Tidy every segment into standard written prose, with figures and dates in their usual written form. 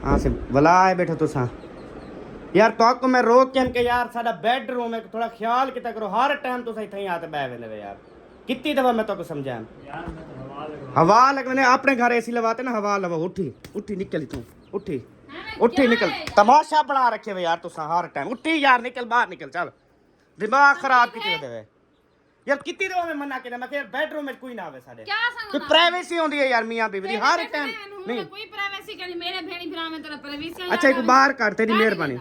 हाँ से भला है बैठो तो सा यार तो को मैं रोक के यार साडा बेडरूम है थोड़ा ख्याल किता करो हर टाइम तो सही थई आते बैठ वेंदे यार कितनी दफा मैं तो को समझाया यार मैं तो हवा लगने अपने घर एसी लगाते ना हवा लवा उठी उठी निकल तू उठी उठी निकल तमाशा बना रखे हुए यार तू हर टाइम उठी यार निकल बाहर निकल चल दिमाग खराब कितने दे यार कितनी दफा मैं मना के मैं बेडरूम में कोई ना आवे साडे क्या संग तो प्राइवेसी होंदी है यार मियां बीवी दी हर टाइम नहीं कोई प्राइवेसी का नहीं मेरे भेड़ी फिरा में तेरा प्राइवेसी अच्छा एक बाहर कर तेरी मेहरबानी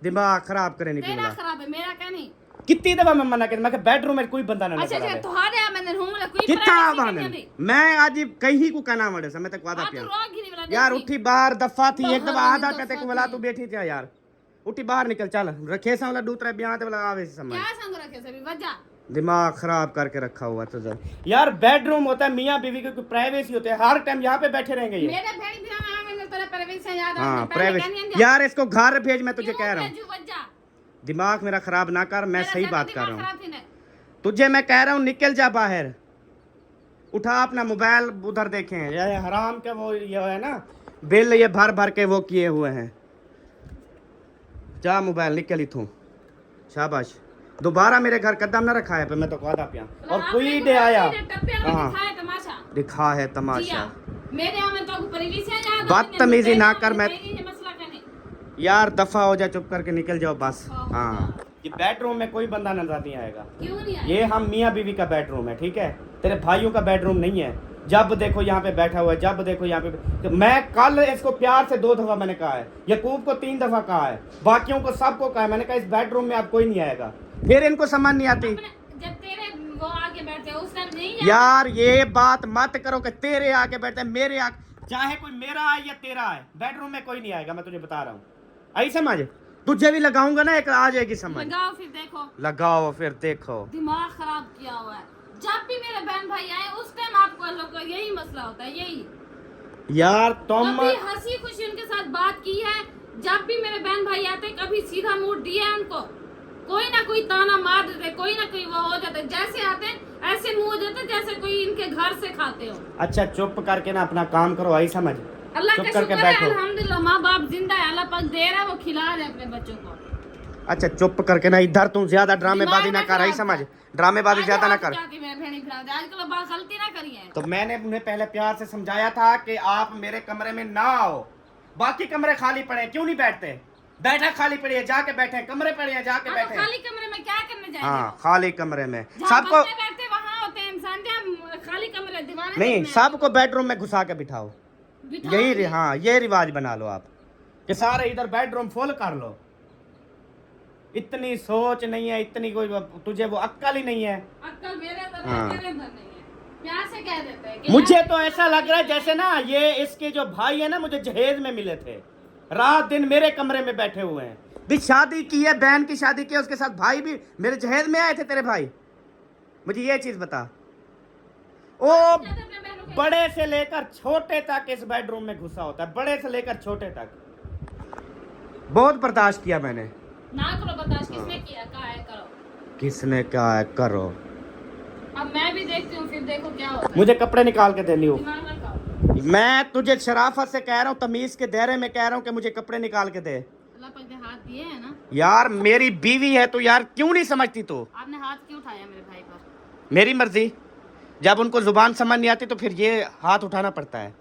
दिमाग खराब करे नहीं तेरा खराब है मेरा क्या नहीं कितनी दफा मैं मना के मैं बेडरूम में कोई बंदा ना अच्छा नजर अच्छा आवे तुम्हारे मैंने हूं कोई कितना प्राइवेसी आवान मैं आज कहीं को कहना मड़े समय तक वादा पिया यार उठी बाहर दफा थी एक दफा आधा कहते को वाला तू बैठी थी यार उठी बाहर निकल चल रखे सा वाला दूसरा ब्याह ते वाला आवे समझ क्या संग रखे सभी वजह दिमाग खराब करके रखा हुआ तुझे यार बेडरूम होता है मियां बीवी की कोई प्राइवेसी होती है हर टाइम यहाँ पे बैठे रहेंगे ये मेरे भेड़ी फिरा में मैंने तेरा प्राइवेसी याद आ हाँ प्राइवेसी यार इसको घर भेज मैं तुझे कह रहा हूँ दिमाग मेरा खराब ना कर मैं सही बात कर रहा हूँ तुझे मैं कह रहा हूँ निकल जा बाहर उठा अपना मोबाइल उधर देखे ये हराम के वो ये है ना बिल ये भर भर के वो किए हुए हैं जा मोबाइल निकल इथों शाबाश दोबारा मेरे घर कदम ना रखा है पे मैं तो वादा पिया और कोई दे आया हाँ दिखा है तमाशा बदतमीजी ना कर मैं यार दफा हो जा चुप करके निकल जाओ बस हाँ ये बेडरूम में कोई बंदा नजर नहीं आएगा क्यों नहीं आएगा? ये हम मियाँ बीवी का बेडरूम है ठीक है तेरे भाइयों का बेडरूम नहीं है जब देखो यहाँ पे बैठा हुआ है जब देखो यहाँ पे तो मैं कल इसको प्यार से 2 दफा मैंने कहा है यकूब को 3 दफा कहा है बाकियों को सबको कहा है मैंने कहा इस बेडरूम में अब कोई नहीं आएगा फिर इनको समझ नहीं आती जब तेरे वो आके बैठते हैं उस टाइम नहीं यार ये बात मत करो कि तेरे आके बैठते हैं मेरे आके चाहे कोई मेरा आए या तेरा आए बेडरूम में कोई नहीं आएगा मैं तुझे बता रहा हूँ आई समझ तुझे भी लगाऊंगा ना एक आ जाएगी समझ लगाओ फिर देखो लगाओ फिर देखो दिमाग खराब किया हुआ है जब भी मेरे बहन भाई आए उस टाइम आपको लोग का यही मसला होता है यही यार तुम कभी हंसी खुशी उनके साथ बात की है जब भी मेरे बहन भाई आते कभी सीधा मूड दिया है उनको कोई ना कोई ताना मार देते कोई ना कोई वो हो जाते जैसे आते ऐसे मुंह हो जाते जैसे कोई इनके घर से खाते हो अच्छा चुप करके ना अपना काम करो आई समझ अल्लाह चुप का करके शुक्र है बैठो अल्हम्दुलिल्लाह माँ बाप जिंदा है अल्लाह पाक दे रहा है वो खिला रहे हैं अपने बच्चों को अच्छा चुप करके ना इधर तुम ज्यादा ड्रामेबाजी ना कर आई समझ ड्रामेबाजी ज्यादा ना कर आजकल बात गलती ना करिए तो मैंने उन्हें पहले प्यार से समझाया था कि आप मेरे कमरे में ना आओ बाकी कमरे खाली पड़े क्यों नहीं बैठते बैठक खाली पड़ी है जाके बैठे कमरे पड़े हैं जाके बैठे खाली कमरे में क्या करने जाएंगे हाँ खाली कमरे में जहाँ सबको बंदे बैठते वहाँ होते हैं इंसान जहाँ खाली कमरे दीवाने नहीं सबको बेडरूम में घुसा के बिठाओ यही हाँ ये रिवाज बना लो आप कि सारे इधर बेडरूम फुल कर लो इतनी सोच नहीं है इतनी कोई तुझे वो अक्ल ही नहीं है अक्ल मेरे अंदर है तेरे अंदर नहीं है प्यार से कह देते हैं कि मुझे तो ऐसा लग रहा है जैसे ना ये इसके जो भाई है ना मुझे जहेज में मिले थे रात दिन मेरे कमरे में बैठे हुए हैं भी शादी की है बहन की शादी की है उसके साथ भाई भी मेरे जहेज में आए थे तेरे भाई मुझे ये चीज बता ओ बड़े से लेकर छोटे तक इस बेडरूम में घुसा होता है बड़े से लेकर छोटे तक बहुत बर्दाश्त किया मैंने ना करो बर्दाश्त किसने किया कहा है करो किसने कहा है करो अब मैं भी देखती हूँ फिर देखो क्या होता है मुझे कपड़े निकाल के देनी हो दिमाग ना खाओ मैं तुझे शराफत से कह रहा हूँ तमीज के दायरे में कह रहा हूँ कि मुझे कपड़े निकाल के दे अल्लाह पाक ने हाथ दिए हैं ना यार मेरी बीवी है तो यार क्यों नहीं समझती तू आपने हाथ क्यों उठाया मेरे भाई पर मेरी मर्जी जब उनको जुबान समझ नहीं आती तो फिर ये हाथ उठाना पड़ता है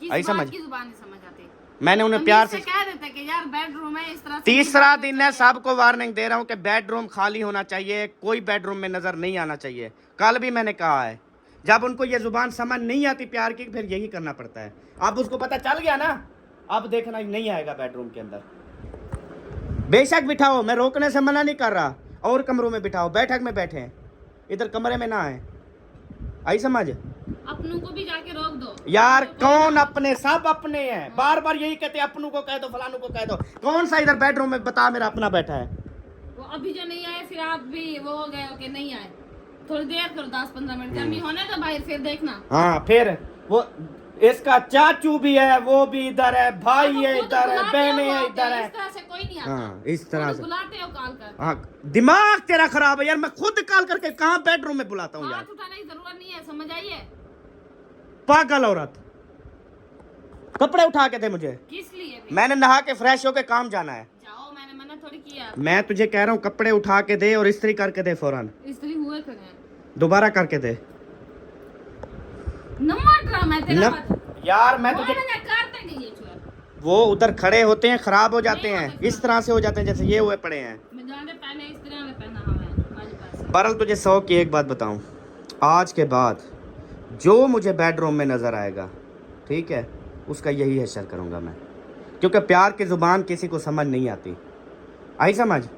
किस आई बात समझ की जुबान नहीं समझ आती मैंने उन्हें प्यार से कह देते कि यार बेडरूम है इस तरह से तीसरा दिन है सबको वार्निंग दे रहा हूँ कि बेडरूम खाली होना चाहिए कोई बेडरूम में नजर नहीं आना चाहिए कल भी मैंने कहा है जब उनको ये जुबान समझ नहीं आती प्यार की फिर यही करना पड़ता है अब उसको पता चल गया ना अब देखना नहीं आएगा बेडरूम के अंदर बेशक बिठाओ मैं रोकने से मना नहीं कर रहा और कमरों में बिठाओ बैठक में बैठे इधर कमरे में ना आए आई समझ अपनों को भी जाके रोक दो यार कौन अपने सब अपने हैं बार बार यही कहते अपनों को कह दो फलानों को कह दो कौन सा इधर बेडरूम में बता मेरा अपना बैठा है वो अभी जो नहीं आए फिर आप भी वो हो गए हो कि नहीं आए थोड़ी देर करो 10-15 मिनट जब होने तो भाई फिर देखना हाँ फिर वो इसका चाचू भी है वो भी इधर है भाई है इधर है बहने है इधर है इस तरह से कोई नहीं आता हाँ इस तरह से बुलाते हो कॉल कर हाँ दिमाग तेरा खराब है यार मैं खुद कॉल करके कहाँ बेडरूम में बुलाता हूँ यार हाथ उठाने की जरूरत नहीं है समझ आइए पागल औरत कपड़े उठा के दे मुझे। किस लिए भी? मैंने नहा के फ्रेश होके काम जाना है। जाओ, मैंने मना थोड़ी किया। मैं तुझे कह रहा हूँ कपड़े उठा के दे और इस्त्री करके दे फौरन। इस्त्री हुए खड़े हैं। दोबारा करके दे। नंबर ड्रामा है तेरा बात। यार मैं तुझे मैंने करते नहीं ये छुआ। वो उधर खड़े होते हैं, खराब हो जाते नहीं हैं, होते इस तरह से हो जाते हैं जैसे ये हुए पड़े हैं। मैं जाने पहले इस तरह ने पहना हुआ है हमारे पास। बहरहाल तुझे 100 की एक बात बताऊं, आज के बाद जो मुझे बेडरूम में नजर आएगा, ठीक है, उसका यही हशर करूंगा मैं, क्योंकि प्यार की जुबान किसी को समझ नहीं आती। आई समझ?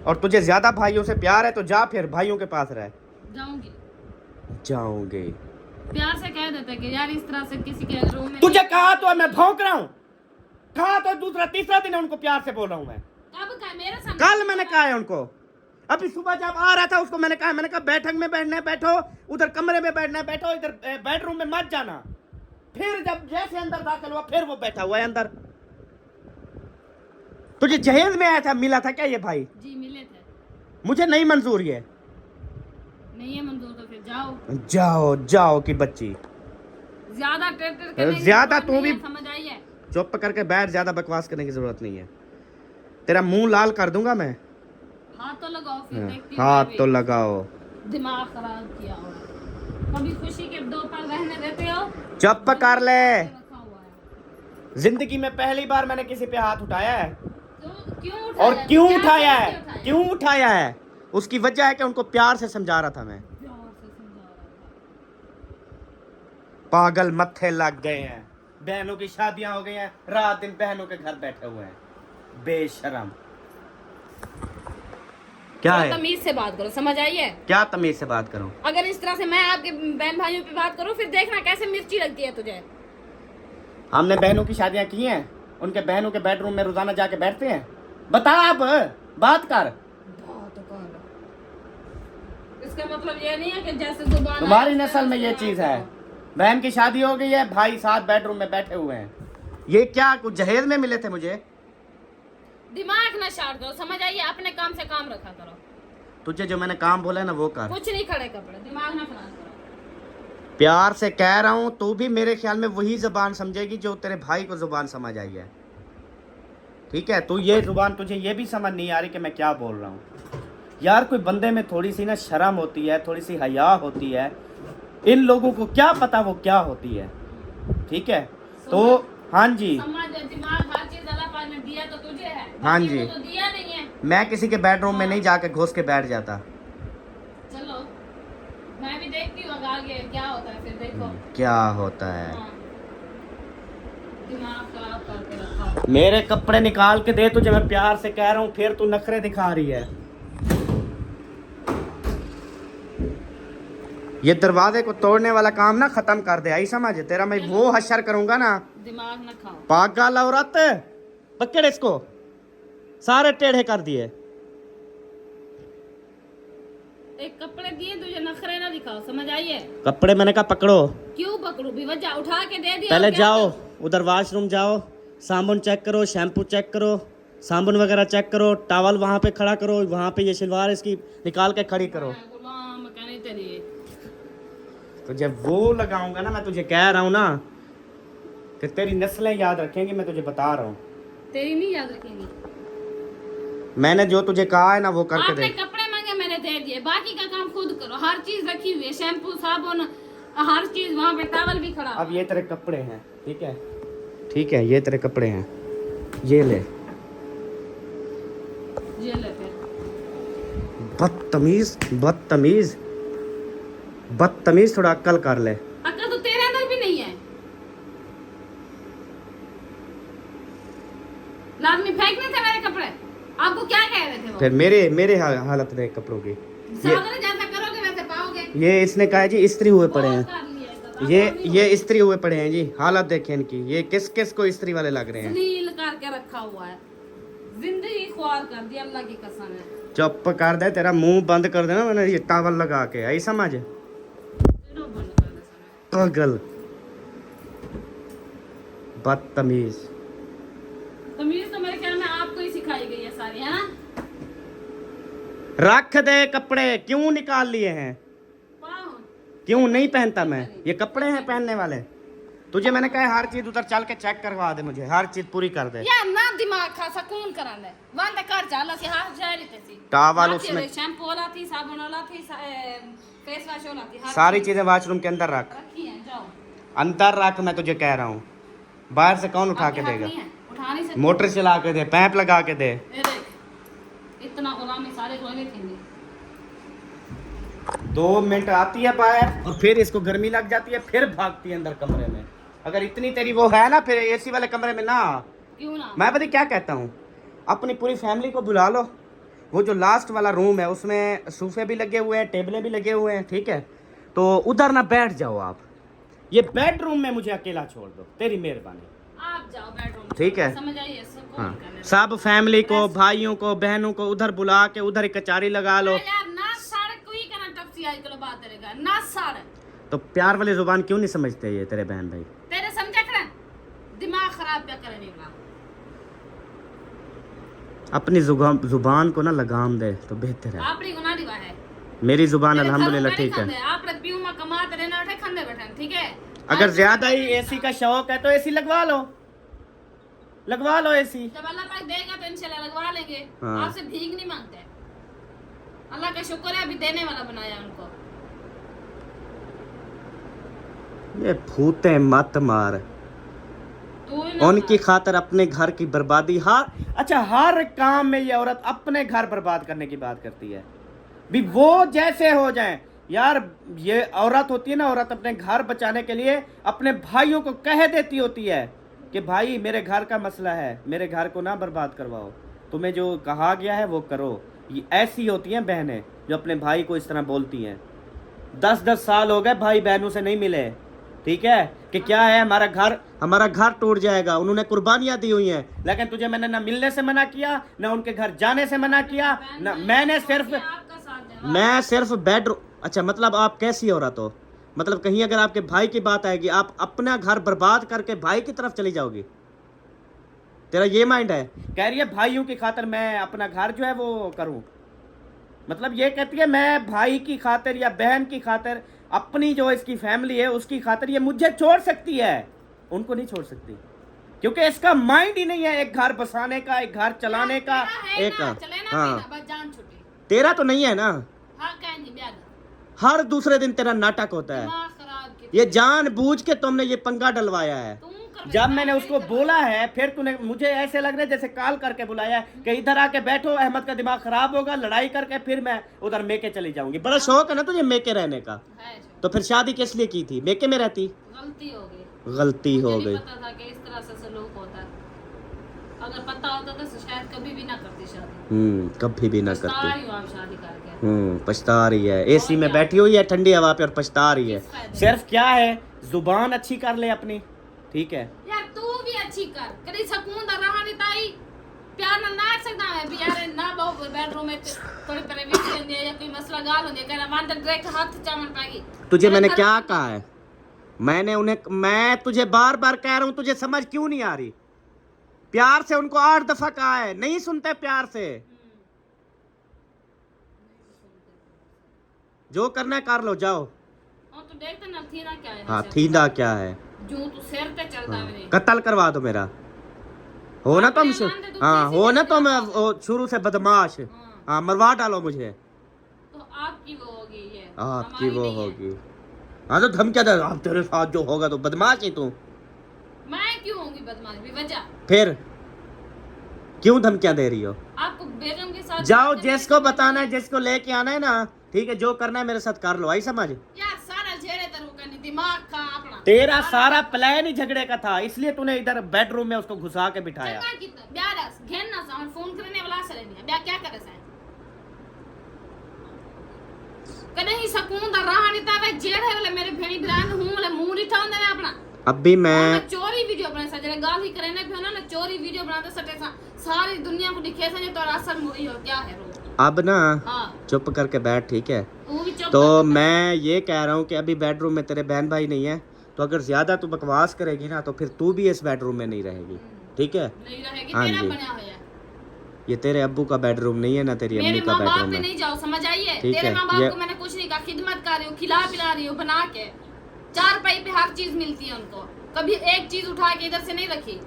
और तुझे ज्यादा भाइयों से प्यार है तो जा फिर भाइयों के पास रह। जाऊंगी। जाऊंगे प्यार से कह देते कि यार इस तरह से किसी के रूम में तुझे कहा तो है, मैं भौंक रहा हूँ। कहा तो दूसरा तीसरा दिन है उनको प्यार से बोल रहा हूँ मैं। कब का मेरे सामने? कल मैंने कहा है उनको। अभी सुबह जब आ रहा था उसको मैंने कहा बैठक में बैठना है बैठो, उधर कमरे में बैठना है बैठो, इधर बेडरूम में मत जाना। फिर जब जैसे अंदर दाखिल हुआ फिर वो बैठा हुआ है अंदर। तुझे जहेज में आया था, मिला था क्या ये भाई? जी मिले थे। मुझे नहीं मंजूर ये। नहीं है मंजूर तो फिर जाओ। जाओ जाओ की बच्ची। ज्यादा टेटर करने की ज्यादा जरूरत तू नहीं भी है, समझ आई है? चुप करके बैठ, ज्यादा बकवास करने की जरूरत नहीं है। तेरा मुंह लाल कर दूंगा मैं। हाथ तो लगाओ फिर देखती हूँ हाथ मैं तो भी। लगाओ। दिमाग खराब किया हुआ है। कभी खुशी के दो पल रहने देते हो। चुप कर ले। रखा हुआ है। जिंदगी में पहली बार मैंने किसी पे हाथ उठाया है। तो क्यों उठाया? और क्यों क्या उठाया करके है? उठाया? क्यों उठाया है? उसकी वजह है कि उनको प्यार से समझा रहा था मैं। प्यार से समझा रहा पागल मत्थे लग गए हैं, बहनों की शादियां हो गई हैं, रात दिन बहनों के घर बैठे हुए हैं, बेशरम। क्या था। है? तमीज से बात करो, समझ आई है? क्या तमीज से बात करूं? अगर इस तरह से मैं आपके बहन भाइयों पे बात करूं फिर देखना कैसे मिर्ची लगती है तुझे। हमने बहनों की शादियां की हैं, उनके बहनों के बेडरूम में रोजाना जाके बैठते हैं। बता, अब बात कर। बात कर। इसका मतलब ये नहीं है कि जैसे जुबान तुम्हारी आए, नस्ल में ये बात चीज करो। है। बहन की शादी हो गई है, भाई साथ बेडरूम में बैठे हुए हैं। ये क्या कुछ जहेज में मिले थे मुझे? दिमाग ना शार्प करो, समझ आइए? अपने काम से काम रखा करो। तुझे जो मैंने काम बोला है ना वो कर। कुछ नहीं खड़े कपड़े, दिमाग ना खराब करो। प्यार से कह रहा हूँ, तू भी मेरे ख्याल में वही जुबान समझेगी जो तेरे भाई को जुबान समझ आई है, ठीक है? तू ये जुबान, तुझे ये भी समझ नहीं आ रही कि मैं क्या बोल रहा हूँ। यार कोई बंदे में थोड़ी सी ना शर्म होती है, थोड़ी सी हया होती है। इन लोगों को क्या पता वो क्या होती है, ठीक है? तो हाँ जी, समझ दिमाग हर चीज अल्लाह पाक ने दिया तो तुझे है, हाँ बाकी जी। को तो दिया नहीं है। मैं किसी के बेडरूम में नहीं जाके घुस के बैठ जाता। चलो मैं भी देखती हूँ आगे क्या होता है, फिर देखो। क्या होता है? हाँ। दिमाग खराब करके रखा। मेरे कपड़े निकाल के दे तुझे, मैं प्यार से कह रहा हूँ, फिर तू नखरे दिखा रही है। ये दरवाजे को तोड़ने वाला काम ना खत्म कर दे, आई समझ? तेरा मैं वो हशर करूंगा ना। दिमाग न खाओ। पागल औरत, पकड़ इसको। सारे टेढ़े कर दिए। एक कपड़े दिए तुझे, नखरे ना दिखाओ, समझ आई है? कपड़े मैंने कहा पकड़ो। क्यों पकड़ू? बेवजह उठा के दे दिया। पहले और क्या जाओ कर- उधर वॉशरूम जाओ, साबुन चेक करो, शैम्पू चेक करो, साबुन वगैरह चेक करो, टॉवल वहाँ पे खड़ा करो, वहाँ पे ये शलवार इसकी निकाल के खड़ी करो। मैं गुलाम कहनी तेरी। तो जब वो लगाऊंगा ना, मैं तुझे कह रहा हूँ ना कि तेरी नस्लें याद रखेंगी, मैं तुझे बता रहा हूँ। तेरी नहीं याद रखेंगी। मैंने जो तुझे कहा है ना वो करके आपने दे। कपड़े मांगे मैंने दे दिए, बाकी का काम खुद करो। हर चीज रखी हुई है, शैम्पू साबुन हर चीज, वहाँ पे टॉवल भी खड़ा। अब ये तेरे कपड़े हैं, ठीक है? ठीक है, ये तेरे कपड़े हैं, ये ले। ये ले फिर। बदतमीज बदतमीज बदतमीज, थोड़ा अक्ल कर ले। अक्ल तो तेरे अंदर भी नहीं है। लाजमी फेंकने थे मेरे कपड़े। आपको क्या कह रहे थे वो? फिर मेरे हालत देख कपड़ों की। सागर जैसा करोगे वैसे पाओगे। ये इसने कहा है जी इस्त्री हुए पड़े बहुत हैं। कर लिया इसका, ये इस्त्री हुए पड़े हैं जी, हालत देखें इनकी। ये किस किस को इस्त्री वाले लग रहे हैं। जलील करके रखा हुआ है, जिंदगी ख्वार कर दी, अल्लाह की कसम है। चुप कर दे, तेरा मुंह बंद कर देना मैंने ये टॉवल लगा के, आई समझ? तेरा बंद कर दे समय। पागल बदतमीज। तमीज तो मेरे ख्याल में आपको ही सिखाई गई है सारी, है ना? रख दे कपड़े, क्यों निकाल लिए हैं? पाओ। क्यों नहीं पहनता मैं? ये कपड़े हैं पहनने वाले। तुझे मैंने कहा हर चीज उधर चल के चेक करवा दे, मुझे हर चीज पूरी कर दे यार ना दिमाग खा सकून कराने वंद कर चाला से हाथ जाए लेते सी टावल उसमें शैम्पू वाला थी, साबुन वाला थी, फेस वॉश वाला थी, सारी चीजें वॉशरूम के अंदर रख, रखी है। जाओ अंदर रख, मैं तुझे कह रहा हूँ। बाहर से कौन उठा के देगा? उठा नहीं सकते। मोटर चला के दे, पैप लगा के दे। ये देख इतना गुलामी सारे रोने थेंगे। 2 मिनट आती है बाहर और फिर इसको गर्मी लग जाती है, फिर भागती है अंदर कमरे में। अगर इतनी तेरी वो है ना, फिर एसी वाले कमरे में ना आ। क्यों ना? मैं पता क्या कहता हूँ, अपनी पूरी फैमिली को बुला लो। वो जो लास्ट वाला रूम है उसमें सोफे भी लगे हुए हैं, टेबलें भी लगे हुए हैं, ठीक है? तो उधर ना बैठ जाओ आप, ये बेडरूम में मुझे अकेला छोड़ दो, तेरी मेहरबानी। आप जाओ बेडरूम, ठीक है? समझ आइए सबको। हाँ, सब फैमिली को, भाइयों को, बहनों को उधर बुला के उधर ही कचारी लगा लो। यार ना सारे कोई करना टपसी आई को बात करेगा ना सारे। तो प्यार वाली जुबान क्यों नहीं समझते ये तेरे बहन भाई? तेरे समझा कर दिमाग खराब क्या करने का। अपनी जुबान को ना लगाम दे तो बेहतर है। आपरी गुनाह दिवा है, मेरी जुबान अल्हम्दुलिल्लाह ठीक है। आप पीऊ में कमाते रहना उठे खंदे बैठे, ठीक है? अगर ज्यादा ही एसी का शौक है तो एसी लगवा लो, लगवा लो एसी। जब अल्लाह पाक देगा तो इंशाल्लाह लगवा लेंगे। हाँ। आपसे भीख नहीं मांगते, अल्लाह का शुक्र है अभी देने वाला बनाया उनको। ये भूते मत मार, तू ही ना उनकी खातर अपने घर की बर्बादी। हर काम में ये औरत अपने घर बर्बाद करने की बात करती है। भी वो जैसे हो जाए यार, ये औरत होती है ना, औरत अपने घर बचाने के लिए अपने भाइयों को कह देती होती है कि भाई मेरे घर का मसला है, मेरे घर को ना बर्बाद करवाओ, तुम्हें जो कहा गया है वो करो। ये ऐसी होती हैं बहनें जो अपने भाई को इस तरह बोलती हैं। 10-10 साल हो गए भाई बहनों से नहीं मिले, ठीक है? कि क्या है, हमारा घर टूट जाएगा, उन्होंने कुर्बानियां दी हुई हैं, लेकिन तुझे मैंने ना मिलने से मना किया, ना उनके घर जाने से मना किया, ना मैंने सिर्फ आपका साथ देगा। मैं सिर्फ बेडरूम। अच्छा, मतलब आप कैसी औरत हो? मतलब कहीं अगर आपके भाई की बात आएगी आप अपना घर बर्बाद करके भाई की तरफ चली जाओगी? तेरा ये माइंड है? कह रही है भाइयों की खातिर मैं अपना घर जो है वो करूं। मतलब ये कहती है मैं भाई की खातिर या बहन की खातिर, अपनी जो इसकी फैमिली है उसकी खातिर ये मुझे छोड़ सकती है, उनको नहीं छोड़ सकती, क्योंकि इसका माइंड ही नहीं है एक घर बसाने का, एक घर चलाने का। एक हाँ, तेरा तो नहीं है ना। हर दूसरे दिन तेरा नाटक होता है। ये जानबूझ के तुमने ये पंगा डलवाया है। जब मैंने उसको बोला है, फिर तूने, मुझे ऐसे लग रहा है जैसे कॉल करके बुलाया है कि इधर आके बैठो, अहमद का दिमाग खराब होगा, लड़ाई करके फिर मैं उधर मेके चली जाऊंगी। बड़ा शौक है ना तुझे मेके रहने का, तो फिर शादी किस लिए की थी? मेके में रहती। गलती हो गई, गलती हो गई। पता था कि इस तरह से सलूक होता है। अगर पता होता तो शायद कभी भी ना करती शादी। कभी भी ना पछता करती। रही हूं आप शादी करके। पछता रही है, एसी में बैठी हुई है ठंडी हवा पे और पछता रही है। सिर्फ क्या है, जुबान अच्छी कर ले अपनी, ठीक है? यार तू भी अच्छी कर, कदी सकून दा रहा नहीं ताई, प्यार ना नाच सकदा है भी यार ना बहु बेडरूम में थोड़ी प्राइवेसी होंदी है या कोई मसला गाल होंदी है, कहना वन डायरेक्ट हाथ चामन पाएगी। तुझे मैंने क्या कहा है? मैं तुझे बार बार कह रहा हूँ, तुझे समझ क्यों नहीं आ रही? प्यार से उनको 8 दफा कहा है, नहीं सुनते प्यार से। जो करना है कर लो, जाओ। और तू देखता ना थीना क्या है? हाँ, थींदा क्या है? जो तू सिर पे चलता है। कत्ल करवा दो मेरा। हो ना तुम, हाँ हो ना तुम शुरू से बदमाश। हाँ, मरवा डालो मुझे। तो आपकी वो होगी ये, आपकी वो होगी। हाँ तो धमकियां दे, आप तेरे साथ जो होगा तो बदमाश ही तू। मैं क्यों होंगी बदमाश? बेवजह। फिर क्यों धमकियां दे रही हो? आपको बेगम के साथ जाओ, जिसको बताना है, जिसको लेके आना है ना, ठीक है, जो करना है मेरे साथ कर लो। आई समझ? यार सारा झेड़े तरह करनी, दिमाग का अपना। तेरा सारा प्लान ही झगड़े का था, इसलिए तूने इधर बेडरूम में उसको घुसा के बिठाया। चंगा कितना ब्यारस घेरना सा और फोन करने वाला से नहीं ब्या क्या करे से कने ही सकून दा रहा नहीं ता वे जेड़ है वाले मेरे भेणी बिरान हूं वाले मुंह नहीं ठाउंदे ने अपना। अभी मैं चोरी वीडियो बना सजरे गाल ही करे ने भी ना चोरी वीडियो बनाते सटे सा सारी दुनिया को दिखे से तो असल मुई हो क्या है रो। अब ना हां चुप करके बैठ, ठीक है? तू भी चुप। तो मैं ये कह रहा हूँ कि अभी बेडरूम में तेरे बहन भाई नहीं है, तो अगर ज्यादा तू बकवास करेगी ना तो फिर तू भी इस बेडरूम में नहीं रहेगी, ठीक है? नहीं रहेगी। हाँ तेरा जी, बना है ये तेरे अब्बू का बेडरूम नहीं है ना तेरी अम्मी का बेडरूम है। नहीं जाओ, समझ आइए? ठीक तेरे है, माँ बाप को मैंने कुछ नहीं कहा, खिदमत कर रही हूँ, खिला पिला रही हूँ बना के। 4 पाई पे हर चीज मिलती है उनको, कभी एक चीज उठा के इधर से नहीं रखी।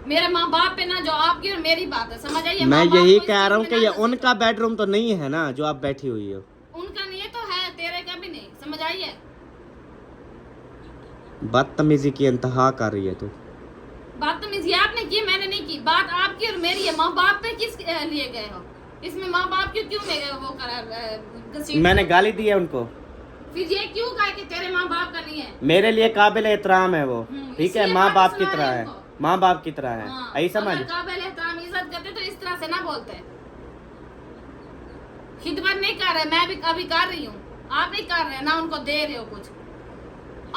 मेरे माँ बाप पे ना जो आपकी और मेरी बात है, समझ आइए। मैं माँ बाप यही को इस कह रहा हूँ चीज कि में ये ना उनका बेडरूम तो नहीं है ना जो आप बैठी हुई हो। उनका नहीं तो है, तेरे का भी नहीं, समझ आइए। बदतमीजी की इंतहा कर रही है तू। बदतमीजी आपने की, मैंने नहीं की। बात आपकी और मेरी है। माँ बाप पे किस लिए गए हो इसमें? माँ बाप क्यों ले गए वो घसीट? मैंने गाली दी है उनको। फिर ये क्यों कहा कि तेरे माँ बाप का नहीं है? मेरे लिए काबिल एहतराम है वो, ठीक है, इसलिए माँ बात बाप की सुना तरह रहे है, उनको। माँ बाप की तरह है, हाँ, यही समझ। अगर काबिल एहतराम इज्जत करते तो इस तरह से ना बोलते। खिदमत नहीं कर रहे, मैं भी अभी कर रही हूँ, आप नहीं कर रहे ना, उनको दे रहे हो कुछ।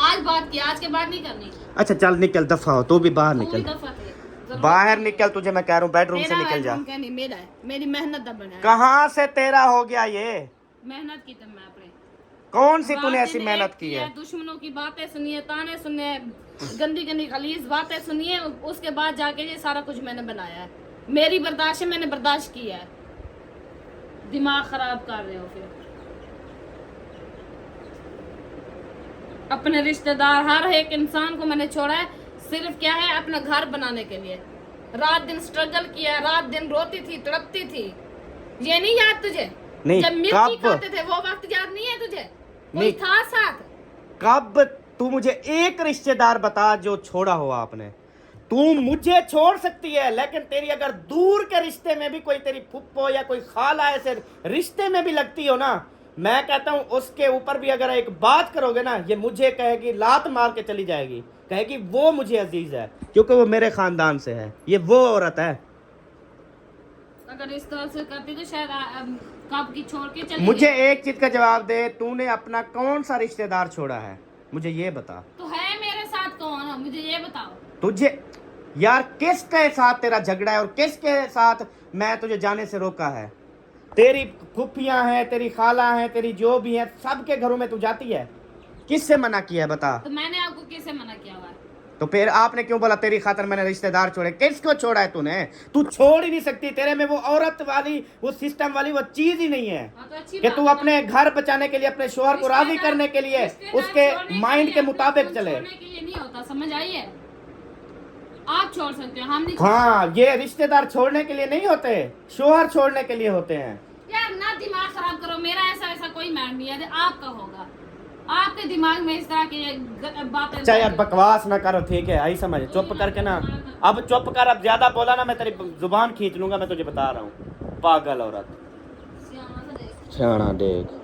आज बात की, आज के बाद नहीं करनी। अच्छा चल निकल, दफा हो, तू भी बाहर तू निकल, भी दफा थे, जरूर। बाहर निकल, तुझे मैं कह रहा हूँ बेडरूम से तेरा निकल जा। बेडरूम का नहीं, मेरा है, मेरी मेहनत दा बना है। कहाँ से तेरा हो गया ये? मेहनत की तो मैं अपने कौन सी तूने बात ऐसी दिन मेहनत एक की है? दुश्मनों की बातें सुनिए, ताने सुनिए, गंदी गंदी खलीज बातें सुनिए, उसके बाद जाके ये सारा कुछ मैंने बनाया है। मेरी बर्दाश्त है, मैंने बर्दाश्त किया है। दिमाग खराब कर रहे हो फिर। अपने रिश्तेदार, हर एक इंसान को मैंने छोड़ा है, सिर्फ क्या है, अपना घर बनाने के लिए। रात दिन स्ट्रगल किया, रात दिन रोती थी, तड़पती थी। ये नहीं याद तुझे? नहीं, जब मिर्ची कब? खाते थे वो वक्त याद नहीं है तुझे? कोई नहीं। था साथ? कब? तू मुझे एक रिश्तेदार बता जो छोड़ा हो आपने। तू मुझे छोड़ सकती है, लेकिन तेरी अगर दूर के रिश्ते में भी कोई तेरी फुप्पो या कोई खाला ऐसे रिश्ते में भी लगती हो ना, मैं कहता हूं उसके ऊपर भी अगर एक बात करोगे ना, ये मुझे कहेगी, लात मार के चली जाएगी, कहेगी वो मुझे अजीज है क्योंकि वो मेरे खानदान से है। ये वो औरत है। अगर इस तरह से करती तो शायद कब की छोड़ के चली मुझे गई। एक चीज का जवाब दे, तूने अपना कौन सा रिश्तेदार छोड़ा है, मुझे ये बता। तो है मेरे साथ कौन है, मुझे ये बताओ। तुझे यार किसके साथ तेरा झगड़ा है और किसके साथ मैं तुझे जाने से रोका है? तेरी फुफियां हैं, तेरी खाला हैं, तेरी जो भी है, सबके घरों में तू जाती है। किससे मना किया है बता? तो मैंने आपको कैसे मना किया हुआ है? तो फिर आपने क्यों बोला तेरी खातर मैंने रिश्तेदार छोड़े? किसको छोड़ा है तूने? तू छोड़ ही नहीं सकती, तेरे में वो औरत वाली, वो सिस्टम वाली वो चीज ही नहीं है हाँ, तो अच्छी कि बात तू है ना। अपने घर बचाने के लिए, अपने शोहर को राजी करने के लिए रिश्तेदार उसके छोड़ने माइंड लिए, के अपना मुताबिक खून चले। छोड़ने के लिए नहीं होता, समझ आई है? आप छोड़ सकते हो, हम नहीं। हाँ, ये रिश्तेदार छोड़ने के लिए नहीं होते, शोहर छोड़ने के लिए होते हैं। यार ना दिमाग खराब करो मेरा, ऐसा कोई मैंड नहीं है, आपका होगा। आपके दिमाग में इस तरह की बातें। अच्छा यार बकवास ना करो, ठीक है, आई समझ, चुप करके ना, अब चुप कर, अब ज्यादा बोला ना मैं तेरी जुबान खींच लूंगा, मैं तुझे बता रहा हूँ, पागल औरत। सियाना सा देख। सियाना देख।